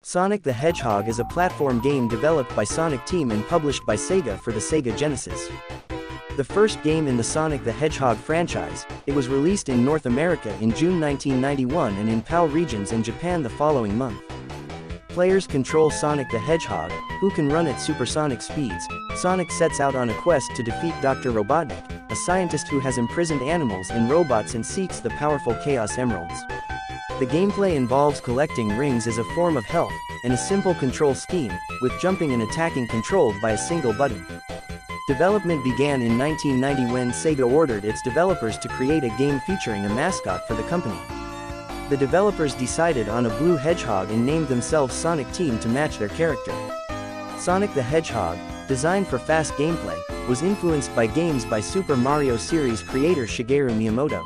Sonic the Hedgehog is a platform game developed by Sonic Team and published by Sega for the Sega Genesis. The first game in the Sonic the Hedgehog franchise, it was released in North America in June 1991 and in PAL regions in Japan the following month. Players control Sonic the Hedgehog, who can run at supersonic speeds. Sonic sets out on a quest to defeat Dr. Robotnik, a scientist who has imprisoned animals and robots and seeks the powerful Chaos Emeralds. The gameplay involves collecting rings as a form of health, and a simple control scheme, with jumping and attacking controlled by a single button. Development began in 1990 when Sega ordered its developers to create a game featuring a mascot for the company. The developers decided on a blue hedgehog and named themselves Sonic Team to match their character. Sonic the Hedgehog, designed for fast gameplay, was influenced by games by Super Mario series creator Shigeru Miyamoto.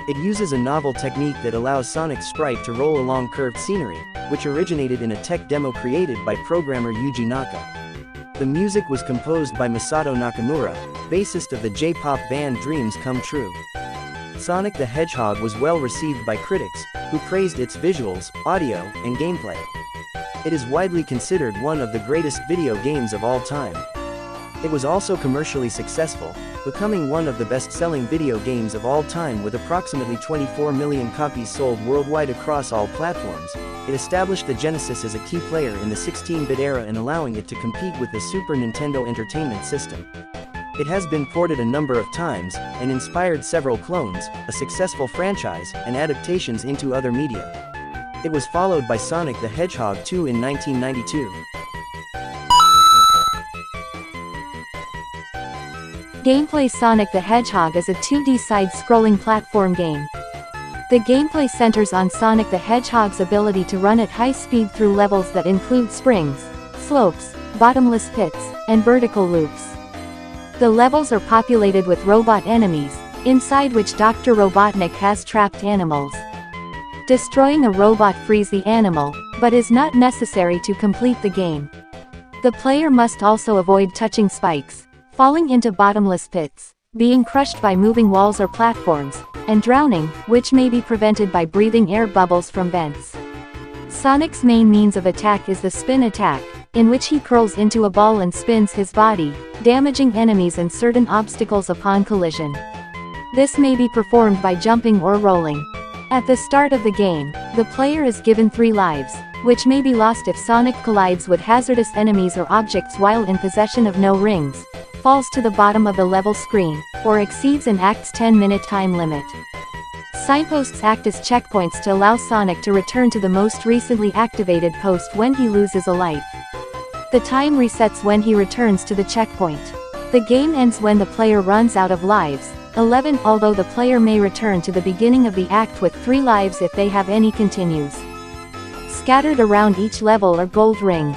It uses a novel technique that allows Sonic's sprite to roll along curved scenery, which originated in a tech demo created by programmer Yuji Naka. The music was composed by Masato Nakamura, bassist of the J-pop band Dreams Come True. Sonic the Hedgehog was well received by critics, who praised its visuals, audio, and gameplay. It is widely considered one of the greatest video games of all time. It was also commercially successful, becoming one of the best-selling video games of all time with approximately 24 million copies sold worldwide across all platforms. It established the Genesis as a key player in the 16-bit era and allowing it to compete with the Super Nintendo Entertainment System. It has been ported a number of times, and inspired several clones, a successful franchise, and adaptations into other media. It was followed by Sonic the Hedgehog 2 in 1992. Gameplay: Sonic the Hedgehog is a 2D side-scrolling platform game. The gameplay centers on Sonic the Hedgehog's ability to run at high speed through levels that include springs, slopes, bottomless pits, and vertical loops. The levels are populated with robot enemies, inside which Dr. Robotnik has trapped animals. Destroying a robot frees the animal, but is not necessary to complete the game. The player must also avoid touching spikes, falling into bottomless pits, being crushed by moving walls or platforms, and drowning, which may be prevented by breathing air bubbles from vents. Sonic's main means of attack is the spin attack, in which he curls into a ball and spins his body, damaging enemies and certain obstacles upon collision. This may be performed by jumping or rolling. At the start of the game, the player is given 3 lives, which may be lost if Sonic collides with hazardous enemies or objects while in possession of no rings, falls to the bottom of the level screen, or exceeds an Act's 10-minute time limit. Signposts act as checkpoints to allow Sonic to return to the most recently activated post when he loses a life. The time resets when he returns to the checkpoint. The game ends when the player runs out of lives, 11, although the player may return to the beginning of the act with 3 lives if they have any continues. Scattered around each level are gold rings.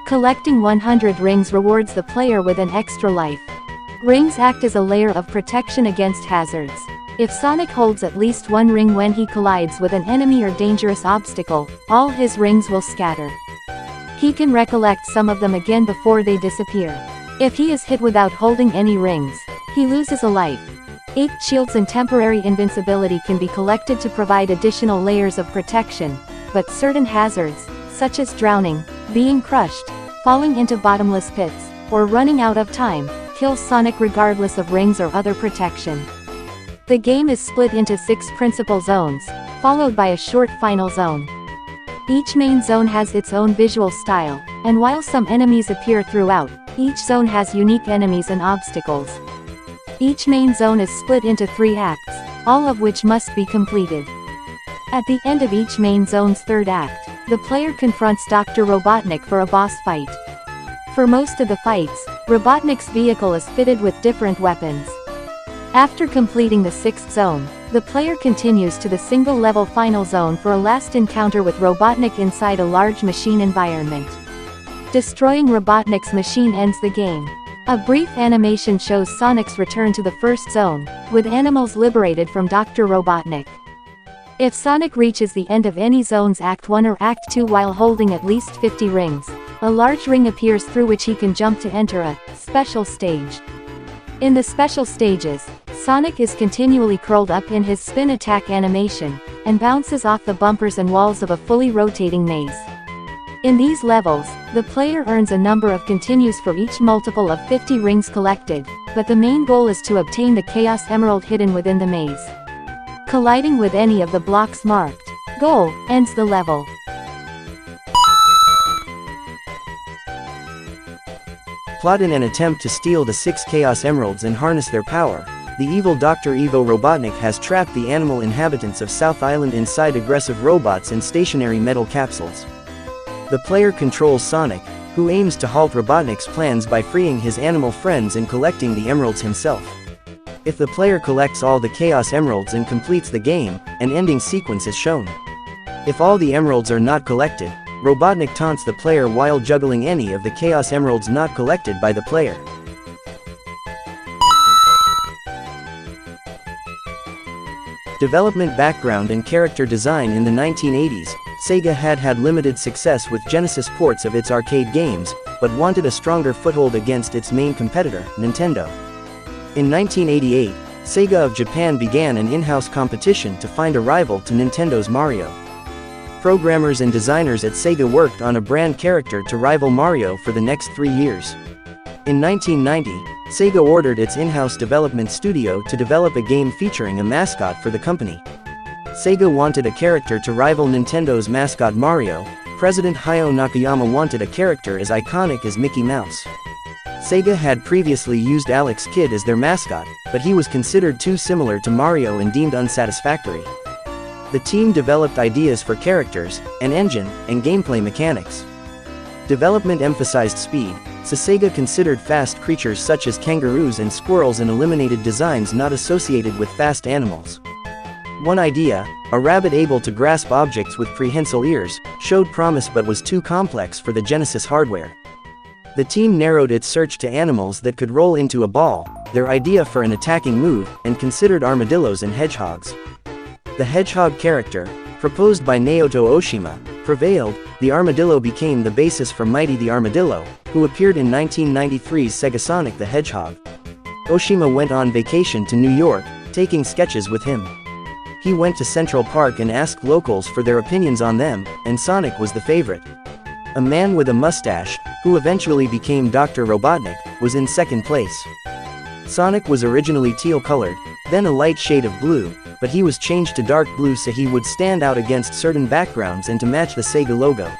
Collecting 100 rings rewards the player with an extra life. Rings act as a layer of protection against hazards. If Sonic holds at least 1 ring when he collides with an enemy or dangerous obstacle, all his rings will scatter. He can recollect some of them again before they disappear. If he is hit without holding any rings, he loses a life. 8 shields and temporary invincibility can be collected to provide additional layers of protection, but certain hazards, such as drowning, being crushed, falling into bottomless pits, or running out of time, kill Sonic regardless of rings or other protection. The game is split into 6 principal zones, followed by a short final zone. Each main zone has its own visual style, and while some enemies appear throughout, each zone has unique enemies and obstacles. Each main zone is split into 3 acts, all of which must be completed. At the end of each main zone's 3rd act, the player confronts Dr. Robotnik for a boss fight. For most of the fights, Robotnik's vehicle is fitted with different weapons. After completing the 6th zone, the player continues to the single-level final zone for a last encounter with Robotnik inside a large machine environment. Destroying Robotnik's machine ends the game. A brief animation shows Sonic's return to the 1st zone, with animals liberated from Dr. Robotnik. If Sonic reaches the end of any zone's Act 1 or Act 2 while holding at least 50 rings, a large ring appears through which he can jump to enter a special stage. In the special stages, Sonic is continually curled up in his spin attack animation, and bounces off the bumpers and walls of a fully rotating maze. In these levels, the player earns a number of continues for each multiple of 50 rings collected, but the main goal is to obtain the Chaos Emerald hidden within the maze. Colliding with any of the blocks marked goal ends the level. Plot in an attempt to steal the 6 Chaos Emeralds and harness their power, the evil Dr. Ivo Robotnik has trapped the animal inhabitants of South Island inside aggressive robots and stationary metal capsules. The player controls Sonic, who aims to halt Robotnik's plans by freeing his animal friends and collecting the emeralds himself. If the player collects all the Chaos Emeralds and completes the game, an ending sequence is shown. If all the emeralds are not collected, Robotnik taunts the player while juggling any of the Chaos Emeralds not collected by the player. Development background and character design. In the 1980s, Sega had limited success with Genesis ports of its arcade games, but wanted a stronger foothold against its main competitor, Nintendo. In 1988, Sega of Japan began an in-house competition to find a rival to Nintendo's Mario. Programmers and designers at Sega worked on a brand character to rival Mario for the next 3 years. In 1990, Sega ordered its in-house development studio to develop a game featuring a mascot for the company. Sega wanted a character to rival Nintendo's mascot Mario. President Hayao Nakayama wanted a character as iconic as Mickey Mouse. Sega had previously used Alex Kidd as their mascot, but he was considered too similar to Mario and deemed unsatisfactory. The team developed ideas for characters, an engine, and gameplay mechanics. Development emphasized speed, so Sega considered fast creatures such as kangaroos and squirrels and eliminated designs not associated with fast animals. One idea, a rabbit able to grasp objects with prehensile ears, showed promise but was too complex for the Genesis hardware. The team narrowed its search to animals that could roll into a ball, their idea for an attacking move, and considered armadillos and hedgehogs. The Hedgehog character, proposed by Naoto Oshima, prevailed. The armadillo became the basis for Mighty the Armadillo, who appeared in 1993's Sega Sonic the Hedgehog. Oshima went on vacation to New York, taking sketches with him. He went to Central Park and asked locals for their opinions on them, and Sonic was the favorite. A man with a mustache, who eventually became Dr. Robotnik, was in second place. Sonic was originally teal-colored, then a light shade of blue, but he was changed to dark blue so he would stand out against certain backgrounds and to match the Sega logo.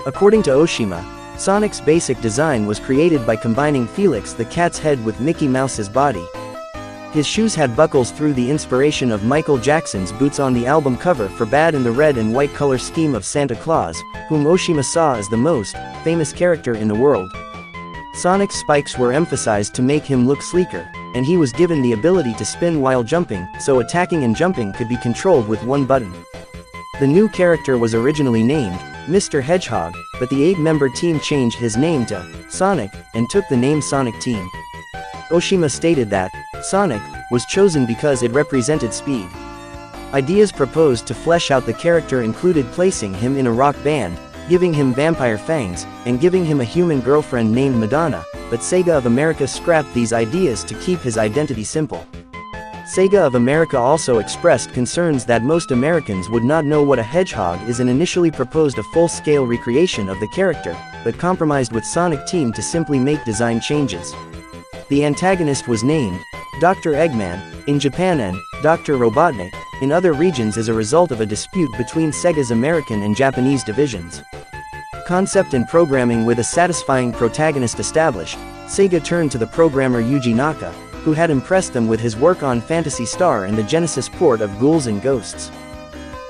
According to Oshima, Sonic's basic design was created by combining Felix the cat's head with Mickey Mouse's body. His shoes had buckles through the inspiration of Michael Jackson's boots on the album cover for Bad in the red and white color scheme of Santa Claus, whom Oshima saw as the most famous character in the world. Sonic's spikes were emphasized to make him look sleeker, and he was given the ability to spin while jumping, so attacking and jumping could be controlled with one button. The new character was originally named Mr. Hedgehog, but the 8-member team changed his name to Sonic, and took the name Sonic Team. Oshima stated that Sonic was chosen because it represented speed. Ideas proposed to flesh out the character included placing him in a rock band, giving him vampire fangs, and giving him a human girlfriend named Madonna, but Sega of America scrapped these ideas to keep his identity simple. Sega of America also expressed concerns that most Americans would not know what a hedgehog is and initially proposed a full-scale recreation of the character, but compromised with Sonic Team to simply make design changes. The antagonist was named Dr. Eggman in Japan and Dr. Robotnik in other regions as a result of a dispute between Sega's American and Japanese divisions. Concept and programming. With a satisfying protagonist established, Sega turned to the programmer Yuji Naka, who had impressed them with his work on Phantasy Star and the Genesis port of Ghouls and Ghosts.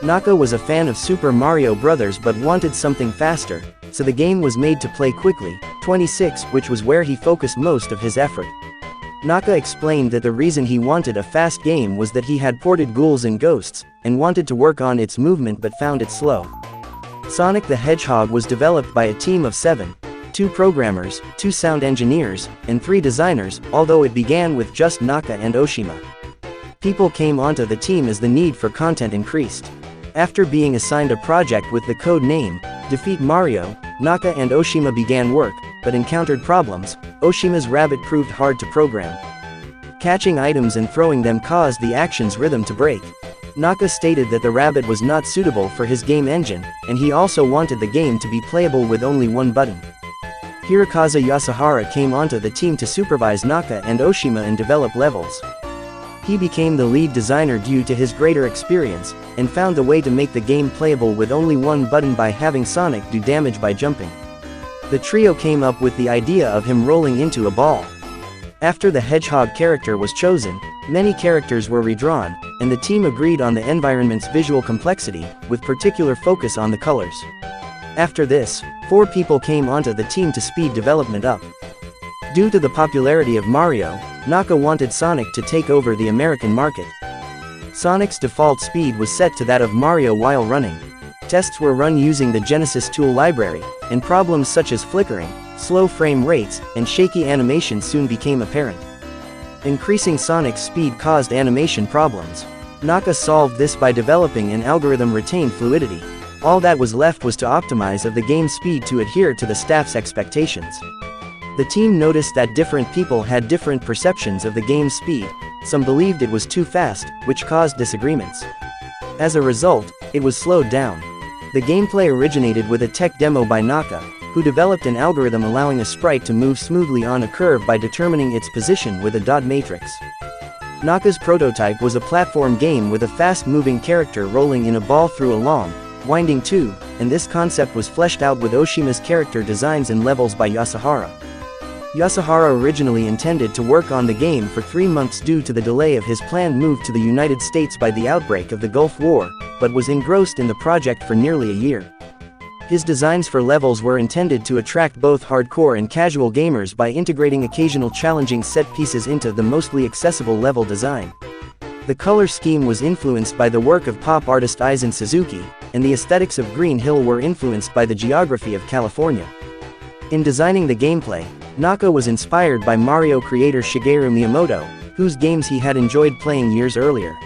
Naka was a fan of Super Mario Bros. But wanted something faster, so the game was made to play quickly, 26, which was where he focused most of his effort. Naka explained that the reason he wanted a fast game was that he had ported Ghouls and Ghosts, and wanted to work on its movement but found it slow. Sonic the Hedgehog was developed by a team of 7, 2 programmers, 2 sound engineers, and 3 designers, although it began with just Naka and Oshima. People came onto the team as the need for content increased. After being assigned a project with the code name, Defeat Mario, Naka and Oshima began work, but encountered problems. Oshima's rabbit proved hard to program. Catching items and throwing them caused the action's rhythm to break. Naka stated that the rabbit was not suitable for his game engine, and he also wanted the game to be playable with only one button. Hirokazu Yasuhara came onto the team to supervise Naka and Oshima and develop levels. He became the lead designer due to his greater experience, and found a way to make the game playable with only one button by having Sonic do damage by jumping. The trio came up with the idea of him rolling into a ball. After the Hedgehog character was chosen, many characters were redrawn, and the team agreed on the environment's visual complexity, with particular focus on the colors. After this, 4 people came onto the team to speed development up. Due to the popularity of Mario, Naka wanted Sonic to take over the American market. Sonic's default speed was set to that of Mario while running. Tests were run using the Genesis tool library, and problems such as flickering, slow frame rates, and shaky animation soon became apparent. Increasing Sonic's speed caused animation problems. Naka solved this by developing an algorithm retain fluidity. All that was left was to optimize of the game's speed to adhere to the staff's expectations. The team noticed that different people had different perceptions of the game's speed. Some believed it was too fast, which caused disagreements. As a result, it was slowed down. The gameplay originated with a tech demo by Naka, who developed an algorithm allowing a sprite to move smoothly on a curve by determining its position with a dot matrix. Naka's prototype was a platform game with a fast-moving character rolling in a ball through a long, winding tube, and this concept was fleshed out with Oshima's character designs and levels by Yasuhara. Yasuhara originally intended to work on the game for 3 months due to the delay of his planned move to the United States by the outbreak of the Gulf War, but was engrossed in the project for nearly a year. His designs for levels were intended to attract both hardcore and casual gamers by integrating occasional challenging set pieces into the mostly accessible level design. The color scheme was influenced by the work of pop artist Aizen Suzuki, and the aesthetics of Green Hill were influenced by the geography of California. In designing the gameplay, Naka was inspired by Mario creator Shigeru Miyamoto, whose games he had enjoyed playing years earlier.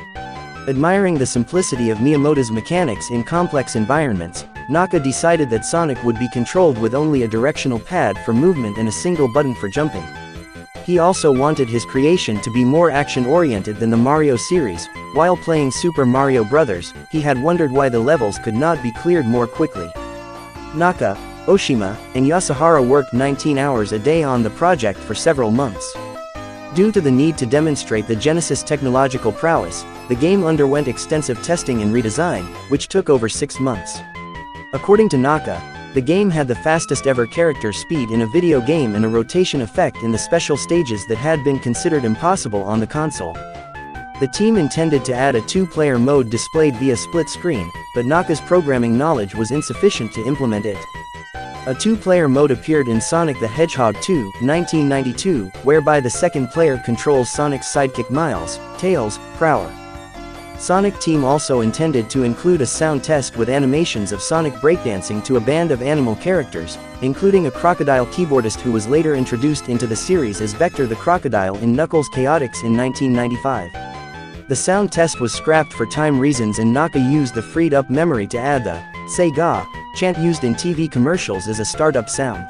Admiring the simplicity of Miyamoto's mechanics in complex environments, Naka decided that Sonic would be controlled with only a directional pad for movement and a single button for jumping. He also wanted his creation to be more action-oriented than the Mario series. While playing Super Mario Bros., he had wondered why the levels could not be cleared more quickly. Naka, Oshima, and Yasuhara worked 19 hours a day on the project for several months. Due to the need to demonstrate the Genesis technological prowess, the game underwent extensive testing and redesign, which took over 6 months. According to Naka, the game had the fastest ever character speed in a video game and a rotation effect in the special stages that had been considered impossible on the console. The team intended to add a 2-player mode displayed via split screen, but Naka's programming knowledge was insufficient to implement it. A 2-player mode appeared in Sonic the Hedgehog 2, 1992, whereby the second player controls Sonic's sidekick Miles, Tails, Prower. Sonic Team also intended to include a sound test with animations of Sonic breakdancing to a band of animal characters, including a crocodile keyboardist who was later introduced into the series as Vector the Crocodile in Knuckles Chaotix in 1995. The sound test was scrapped for time reasons, and Naka used the freed-up memory to add the "Say Ga" chant used in TV commercials as a startup sound.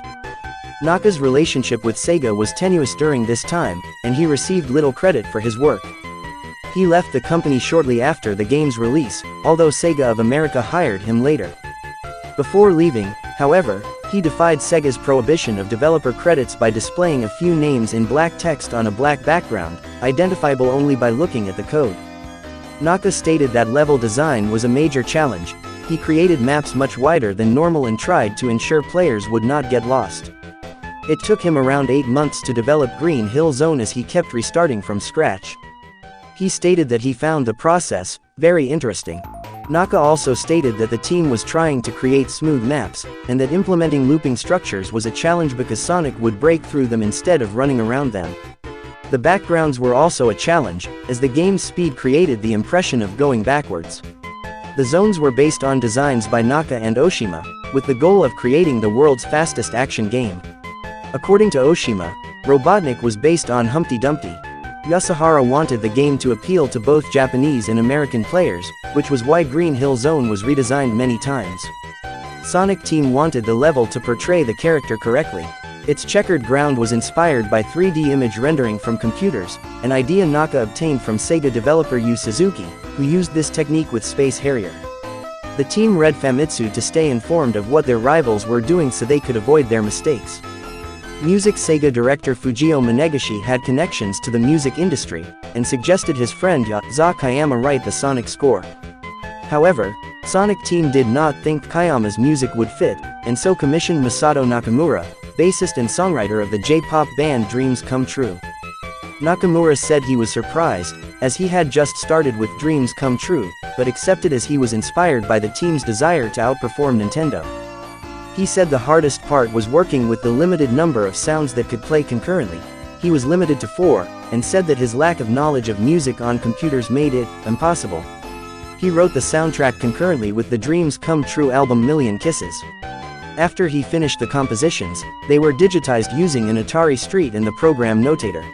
Naka's relationship with Sega was tenuous during this time, and he received little credit for his work. He left the company shortly after the game's release, although Sega of America hired him later. Before leaving, however, he defied Sega's prohibition of developer credits by displaying a few names in black text on a black background, identifiable only by looking at the code. Naka stated that level design was a major challenge. He created maps much wider than normal and tried to ensure players would not get lost. It took him around 8 months to develop Green Hill Zone as he kept restarting from scratch. He stated that he found the process very interesting. Naka also stated that the team was trying to create smooth maps, and that implementing looping structures was a challenge because Sonic would break through them instead of running around them. The backgrounds were also a challenge, as the game's speed created the impression of going backwards. The zones were based on designs by Naka and Oshima, with the goal of creating the world's fastest action game. According to Oshima, Robotnik was based on Humpty Dumpty. Yasuhara wanted the game to appeal to both Japanese and American players, which was why Green Hill Zone was redesigned many times. Sonic Team wanted the level to portray the character correctly. Its checkered ground was inspired by 3D image rendering from computers, an idea Naka obtained from Sega developer Yu Suzuki, who used this technique with Space Harrier. The team read Famitsu to stay informed of what their rivals were doing so they could avoid their mistakes. Music Sega director Fujio Minegishi had connections to the music industry, and suggested his friend Yaza Kayama write the Sonic score. However, Sonic Team did not think Kayama's music would fit, and so commissioned Masato Nakamura, bassist and songwriter of the J-pop band Dreams Come True. Nakamura said he was surprised, as he had just started with Dreams Come True, but accepted as he was inspired by the team's desire to outperform Nintendo. He said the hardest part was working with the limited number of sounds that could play concurrently. He was limited to 4, and said that his lack of knowledge of music on computers made it impossible. He wrote the soundtrack concurrently with the Dreams Come True album Million Kisses. After he finished the compositions, they were digitized using an Atari ST and the program Notator.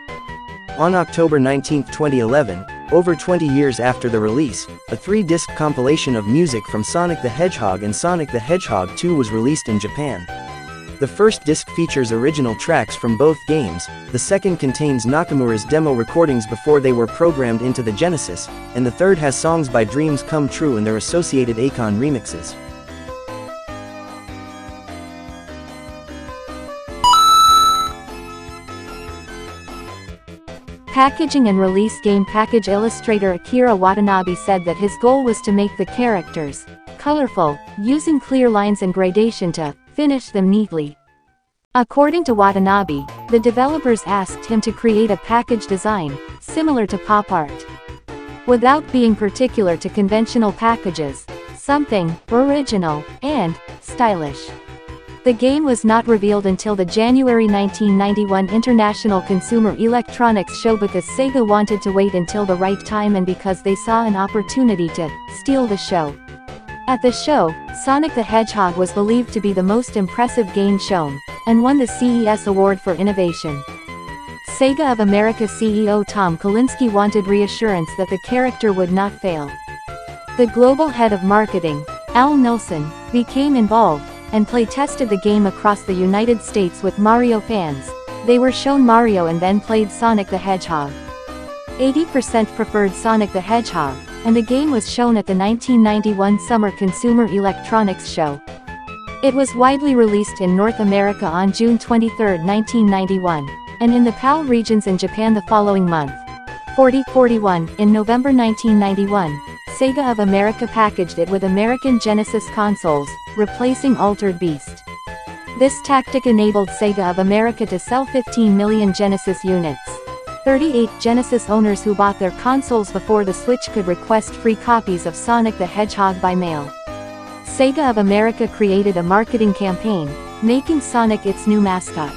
On October 19, 2011, over 20 years after the release, a 3-disc compilation of music from Sonic the Hedgehog and Sonic the Hedgehog 2 was released in Japan. The first disc features original tracks from both games, the second contains Nakamura's demo recordings before they were programmed into the Genesis, and the third has songs by Dreams Come True and their associated Akon remixes. Packaging and release game package illustrator Akira Watanabe said that his goal was to make the characters colorful, using clear lines and gradation to finish them neatly. According to Watanabe, the developers asked him to create a package design similar to pop art, without being particular to conventional packages, something original and stylish. The game was not revealed until the January 1991 International Consumer Electronics Show because Sega wanted to wait until the right time and because they saw an opportunity to steal the show. At the show, Sonic the Hedgehog was believed to be the most impressive game shown, and won the CES Award for Innovation. Sega of America CEO Tom Kalinske wanted reassurance that the character would not fail. The global head of marketing, Al Nilsson, became involved, and play-tested the game across the United States with Mario fans. They were shown Mario and then played Sonic the Hedgehog. 80% preferred Sonic the Hedgehog, and the game was shown at the 1991 Summer Consumer Electronics Show. It was widely released in North America on June 23, 1991, and in the PAL regions in Japan the following month. 41. In November 1991, Sega of America packaged it with American Genesis consoles, replacing Altered Beast. This tactic enabled Sega of America to sell 15 million Genesis units. 38 Genesis owners who bought their consoles before the Switch could request free copies of Sonic the Hedgehog by mail. Sega of America created a marketing campaign, making Sonic its new mascot.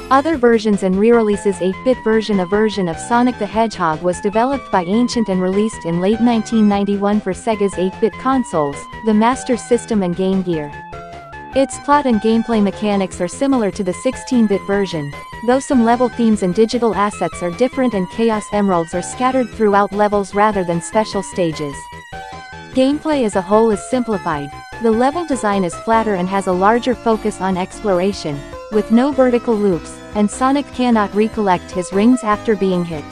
Other versions and re-releases. 8-bit version of Sonic the Hedgehog was developed by Ancient and released in late 1991 for Sega's 8-bit consoles, the Master System and Game Gear. Its plot and gameplay mechanics are similar to the 16-bit version, though some level themes and digital assets are different and Chaos Emeralds are scattered throughout levels rather than special stages. Gameplay as a whole is simplified. The level design is flatter and has a larger focus on exploration, with no vertical loops, and Sonic cannot recollect his rings after being hit.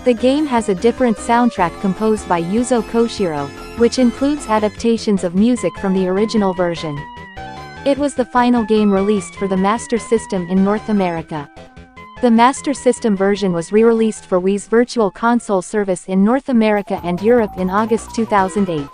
The game has a different soundtrack composed by Yuzo Koshiro, which includes adaptations of music from the original version. It was the final game released for the Master System in North America. The Master System version was re-released for Wii's Virtual Console service in North America and Europe in August 2008.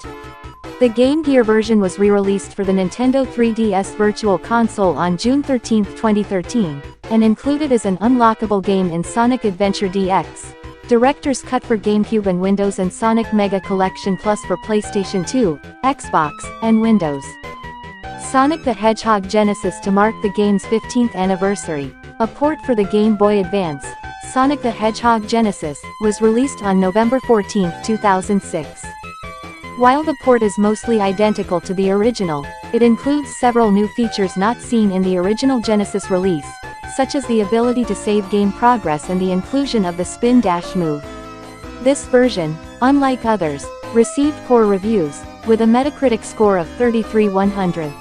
The Game Gear version was re-released for the Nintendo 3DS Virtual Console on June 13, 2013, and included as an unlockable game in Sonic Adventure DX, Director's Cut for GameCube and Windows, and Sonic Mega Collection Plus for PlayStation 2, Xbox, and Windows. Sonic the Hedgehog Genesis. To mark the game's 15th anniversary, a port for the Game Boy Advance, Sonic the Hedgehog Genesis, was released on November 14, 2006. While the port is mostly identical to the original, it includes several new features not seen in the original Genesis release, such as the ability to save game progress and the inclusion of the spin dash move. This version, unlike others, received poor reviews, with a Metacritic score of 33/100.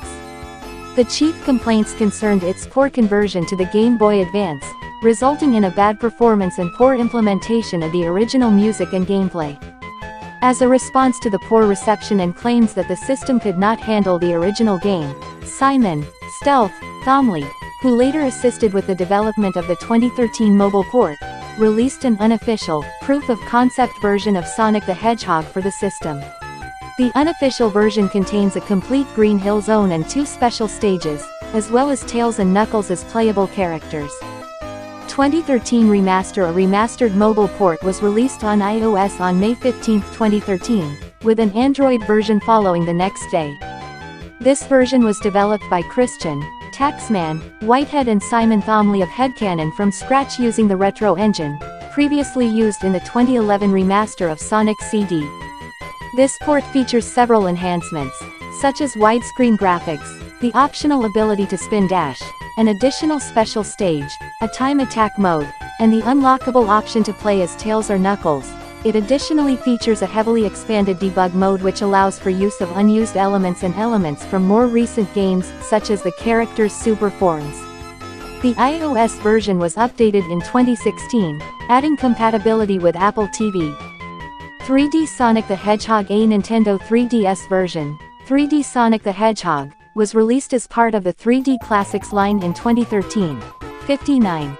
The chief complaints concerned its poor conversion to the Game Boy Advance, resulting in a bad performance and poor implementation of the original music and gameplay. As a response to the poor reception and claims that the system could not handle the original game, Simon Stealth Thomley, who later assisted with the development of the 2013 mobile port, released an unofficial, proof-of-concept version of Sonic the Hedgehog for the system. The unofficial version contains a complete Green Hill Zone and 2 special stages, as well as Tails and Knuckles as playable characters. 2013 Remaster. A remastered mobile port was released on iOS on May 15, 2013, with an Android version following the next day. This version was developed by Christian Taxman Whitehead and Simon Thomley of Headcanon from scratch using the Retro engine, previously used in the 2011 remaster of Sonic CD. This port features several enhancements, such as widescreen graphics, the optional ability to spin dash, an additional special stage, a time attack mode, and the unlockable option to play as Tails or Knuckles. It additionally features a heavily expanded debug mode which allows for use of unused elements and elements from more recent games, such as the characters' super forms. The iOS version was updated in 2016, adding compatibility with Apple TV. 3D Sonic the Hedgehog. A Nintendo 3DS version, 3D Sonic the Hedgehog, was released as part of the 3D Classics line in 2013. 59.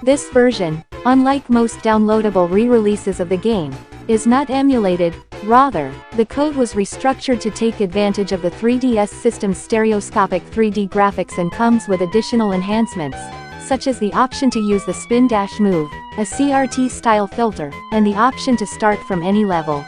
This version, unlike most downloadable re-releases of the game, is not emulated. Rather, the code was restructured to take advantage of the 3DS system's stereoscopic 3D graphics and comes with additional enhancements, such as the option to use the spin dash move, a CRT-style filter, and the option to start from any level.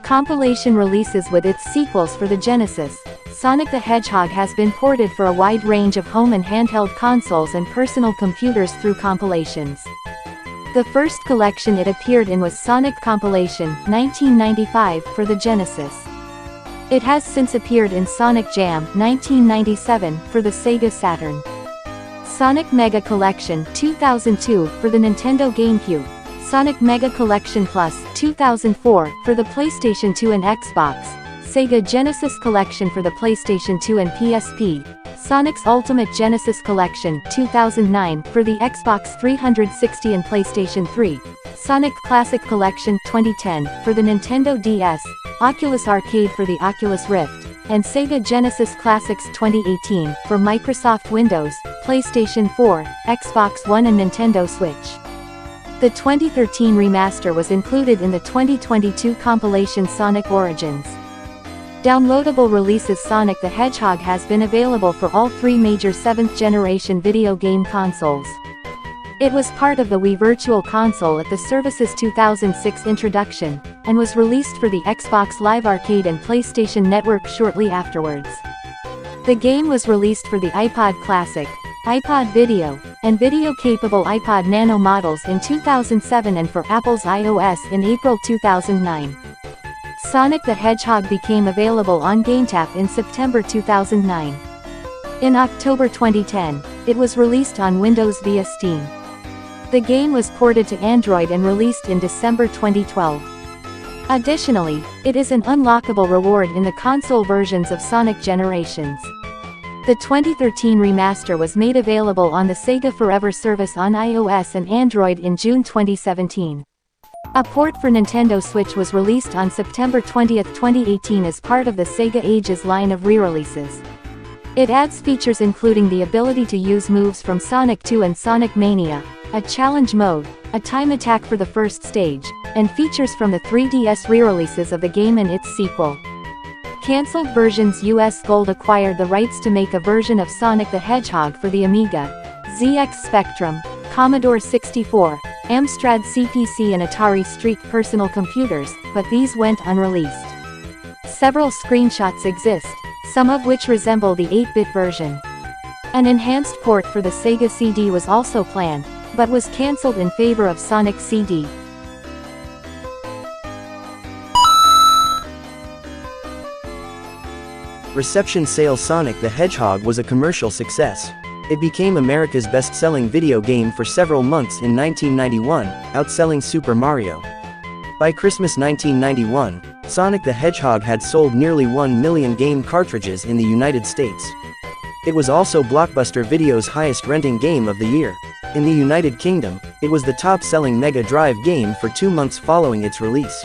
Compilation releases. With its sequels for the Genesis, Sonic the Hedgehog has been ported for a wide range of home and handheld consoles and personal computers through compilations. The first collection it appeared in was Sonic Compilation 1995 for the Genesis. It has since appeared in Sonic Jam 1997 for the Sega Saturn. Sonic Mega Collection 2002 for the Nintendo GameCube, Sonic Mega Collection Plus 2004 for the PlayStation 2 and Xbox, Sega Genesis Collection for the PlayStation 2 and PSP, Sonic's Ultimate Genesis Collection 2009 for the Xbox 360 and PlayStation 3, Sonic Classic Collection 2010 for the Nintendo DS, Oculus Arcade for the Oculus Rift, and Sega Genesis Classics 2018 for Microsoft Windows, PlayStation 4, Xbox One and Nintendo Switch. The 2013 remaster was included in the 2022 compilation Sonic Origins. Downloadable releases. Sonic the Hedgehog has been available for all 3 major 7th-generation video game consoles. It was part of the Wii Virtual Console at the service's 2006 introduction, and was released for the Xbox Live Arcade and PlayStation Network shortly afterwards. The game was released for the iPod Classic, iPod Video, and video-capable iPod Nano models in 2007 and for Apple's iOS in April 2009. Sonic the Hedgehog became available on GameTap in September 2009. In October 2010, it was released on Windows via Steam. The game was ported to Android and released in December 2012. Additionally, it is an unlockable reward in the console versions of Sonic Generations. The 2013 remaster was made available on the Sega Forever service on iOS and Android in June 2017. A port for Nintendo Switch was released on September 20, 2018 as part of the Sega Ages line of re-releases. It adds features including the ability to use moves from Sonic 2 and Sonic Mania, a challenge mode, a time attack for the first stage, and features from the 3DS re-releases of the game and its sequel. Cancelled versions. US Gold acquired the rights to make a version of Sonic the Hedgehog for the Amiga, ZX Spectrum, Commodore 64, Amstrad CPC and Atari ST personal computers, but these went unreleased. Several screenshots exist, some of which resemble the 8-bit version. An enhanced port for the Sega CD was also planned, but was cancelled in favor of Sonic CD. Reception. Sales. Sonic the Hedgehog was a commercial success. It became America's best-selling video game for several months in 1991, outselling Super Mario. By Christmas 1991, Sonic the Hedgehog had sold nearly 1 million game cartridges in the United States. It was also Blockbuster Video's highest-renting game of the year. In the United Kingdom, it was the top-selling Mega Drive game for 2 months following its release.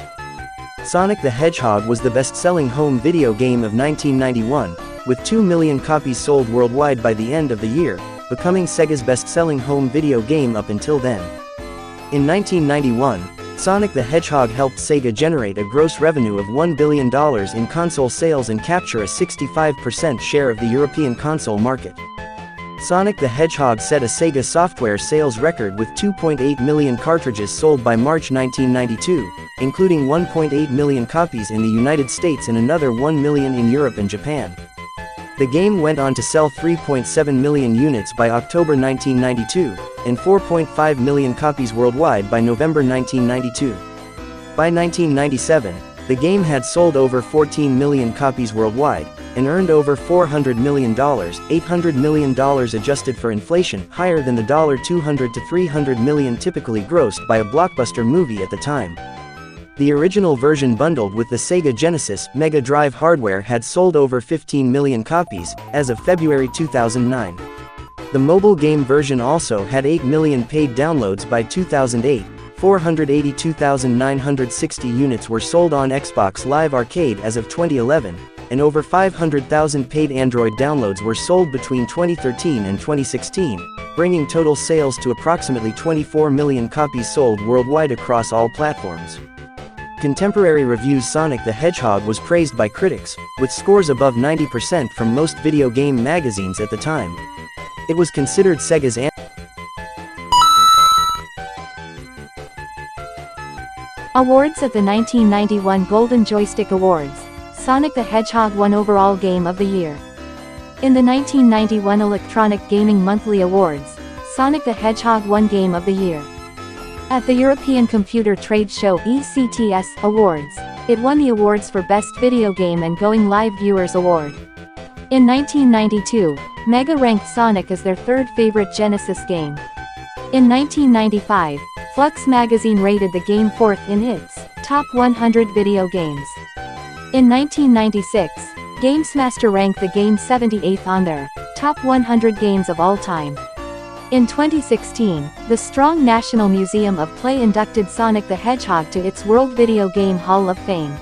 Sonic the Hedgehog was the best-selling home video game of 1991, with 2 million copies sold worldwide by the end of the year, becoming Sega's best-selling home video game up until then. In 1991, Sonic the Hedgehog helped Sega generate a gross revenue of $1 billion in console sales and capture a 65% share of the European console market. Sonic the Hedgehog set a Sega software sales record with 2.8 million cartridges sold by March 1992, including 1.8 million copies in the United States and another 1 million in Europe and Japan. The game went on to sell 3.7 million units by October 1992, and 4.5 million copies worldwide by November 1992. By 1997, the game had sold over 14 million copies worldwide, and earned over $400 million, $800 million adjusted for inflation, higher than the $200 to $300 million typically grossed by a blockbuster movie at the time. The original version bundled with the Sega Genesis Mega Drive hardware had sold over 15 million copies, as of February 2009. The mobile game version also had 8 million paid downloads by 2008, 482,960 units were sold on Xbox Live Arcade as of 2011, and over 500,000 paid Android downloads were sold between 2013 and 2016, bringing total sales to approximately 24 million copies sold worldwide across all platforms. Contemporary reviews Sonic the Hedgehog was praised by critics, with scores above 90% from most video game magazines at the time. It was considered Sega's Awards at the 1991 Golden Joystick Awards. Sonic the Hedgehog won Overall Game of the Year. In the 1991 Electronic Gaming Monthly Awards, Sonic the Hedgehog won Game of the Year. At the European Computer Trade Show ECTS Awards, it won the awards for Best Video Game and Going Live Viewers Award. In 1992, Mega ranked Sonic as their third favorite Genesis game. In 1995, Flux magazine rated the game fourth in its Top 100 Video Games. In 1996, GamesMaster ranked the game 78th on their Top 100 Games of All Time. In 2016, the Strong National Museum of Play inducted Sonic the Hedgehog to its World Video Game Hall of Fame.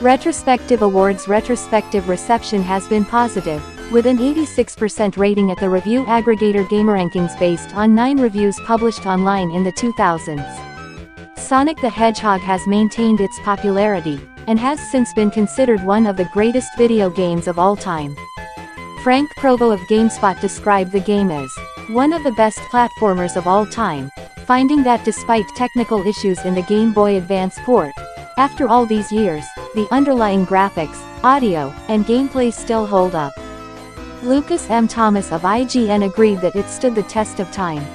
Retrospective Awards retrospective reception has been positive, with an 86% rating at the review aggregator GameRankings based on 9 reviews published online in the 2000s. Sonic the Hedgehog has maintained its popularity, and has since been considered one of the greatest video games of all time. Frank Provo of GameSpot described the game as one of the best platformers of all time, finding that despite technical issues in the Game Boy Advance port, after all these years, the underlying graphics, audio, and gameplay still hold up. Lucas M. Thomas of IGN agreed that it stood the test of time.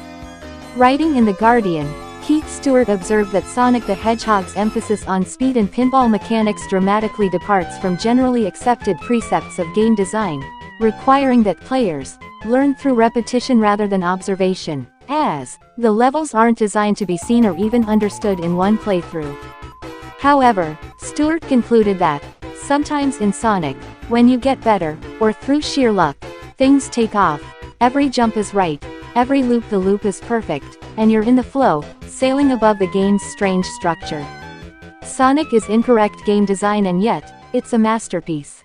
Writing in The Guardian, Keith Stewart observed that Sonic the Hedgehog's emphasis on speed and pinball mechanics dramatically departs from generally accepted precepts of game design, requiring that players learn through repetition rather than observation, as the levels aren't designed to be seen or even understood in one playthrough. However, Stewart concluded that, sometimes in Sonic, when you get better, or through sheer luck, things take off, every jump is right, every loop-the-loop is perfect, and you're in the flow, sailing above the game's strange structure. Sonic is incorrect game design and yet, it's a masterpiece.